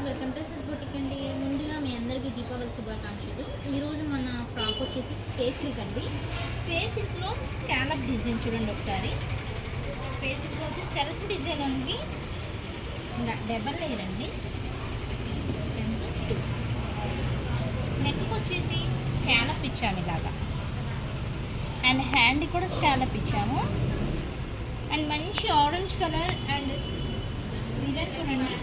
Welcome to cis boutique అండి. ముందుగా మీ అందరికీ దీపావళి శుభాకాంక్షలు. ఈరోజు మన ఫ్రాక్ వచ్చేసి స్పేస్ సిల్క్ అండి. స్పేస్ సిల్క్లో స్కాలప్ డిజైన్ చూడండి ఒకసారి. స్పేస్ సిల్క్లో వచ్చి సెల్ఫ్ డిజైన్ ఉంది, డబల్ లేయర్ అండి. నెక్కి వచ్చేసి స్కాలప్ ఇచ్చాము ఇలాగా, అండ్ హ్యాండ్ కూడా స్కాలప్ ఇచ్చాము. అండ్ మంచి ఆరెంజ్ కలర్ అండ్ డిజైన్ చూడండి,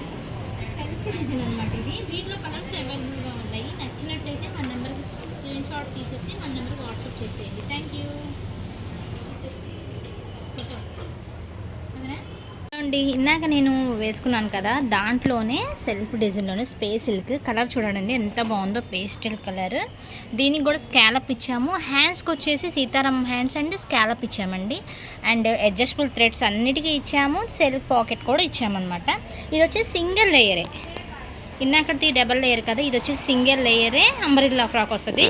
సెల్ఫ్ డిజైన్ అనమాట ఇది. వీటిలో కలర్స్ అవైలబుల్గా ఉన్నాయి. నచ్చినట్టయితే మన నెంబర్కి స్క్రీన్ షాట్ తీసేసి మన నెంబర్కి వాట్సాప్ చేసేయండి. థ్యాంక్ యూ అండి. ఇందాక నేను వేసుకున్నాను కదా, దాంట్లోనే సెల్ఫ్ డిజైన్లోనే స్పేస్ సిల్క్ కలర్ చూడండి ఎంత బాగుందో, పేస్టల్ కలర్. దీనికి కూడా స్కాలప్ ఇచ్చాము. హ్యాండ్స్కి వచ్చేసి సీతారాం హ్యాండ్స్ అండ్ స్కాలప్ ఇచ్చామండి. అండ్ అడ్జస్టబుల్ థ్రెడ్స్ అన్నిటికీ ఇచ్చాము. సెల్ఫ్ పాకెట్ కూడా ఇచ్చామన్నమాట. ఇది వచ్చేసి సింగిల్ లేయరే, ఇందాకటి డబల్ లేయర్ కదా, ఇది వచ్చేసి సింగిల్ లేయరే అంబ్రెల్లా ఫ్రాక్ వస్తుంది.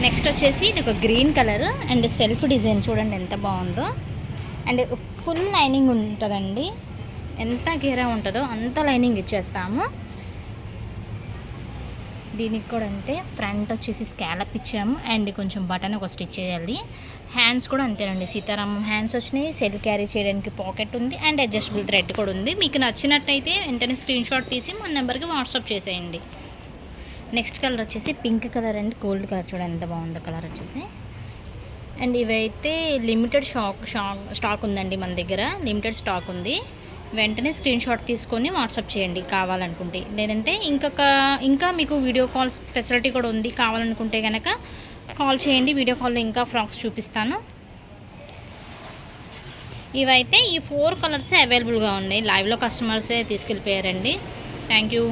నెక్స్ట్ వచ్చేసి ఇది ఒక green colour and self design చూడండి ఎంత బాగుందో. అండ్ ఫుల్ లైనింగ్ ఉంటుందండి, ఎంత గేరా ఉంటుందో అంత లైనింగ్ ఇచ్చేస్తాము. దీనికి కూడా అంతే, ఫ్రంట్ వచ్చేసి స్కాలప్ ఇచ్చాము అండ్ కొంచెం బటన్ ఒక స్టిచ్ చేయాలి. హ్యాండ్స్ కూడా అంతేనండి, సీతారాం హ్యాండ్స్ వచ్చినాయి. సెల్ క్యారీ చేయడానికి పాకెట్ ఉంది అండ్ అడ్జస్టబుల్ థ్రెడ్ కూడా ఉంది. మీకు నచ్చినట్టయితే వెంటనే స్క్రీన్ షాట్ తీసి మన నెంబర్కి వాట్సాప్ చేసేయండి. నెక్స్ట్ కలర్ వచ్చేసి pink colour and gold colour చూడండి ఎంత బాగుందో కలర్ వచ్చేసి. అండ్ ఇవైతే లిమిటెడ్ స్టాక్ ఉందండి మన దగ్గర, లిమిటెడ్ స్టాక్ ఉంది. వెంటనే స్క్రీన్ షాట్ తీసుకొని వాట్సాప్ చేయండి కావాలనుకుంటే. లేదంటే ఇంకా మీకు వీడియో కాల్స్ ఫెసిలిటీ కూడా ఉంది, కావాలనుకుంటే కనుక కాల్ చేయండి. వీడియో కాల్లో ఇంకా ఫ్రాక్స్ చూపిస్తాను. ఇవైతే ఈ 4 కలర్సే అవైలబుల్గా ఉన్నాయి. లైవ్లో కస్టమర్సే తీసుకెళ్ళిపోయారండి. Thank you.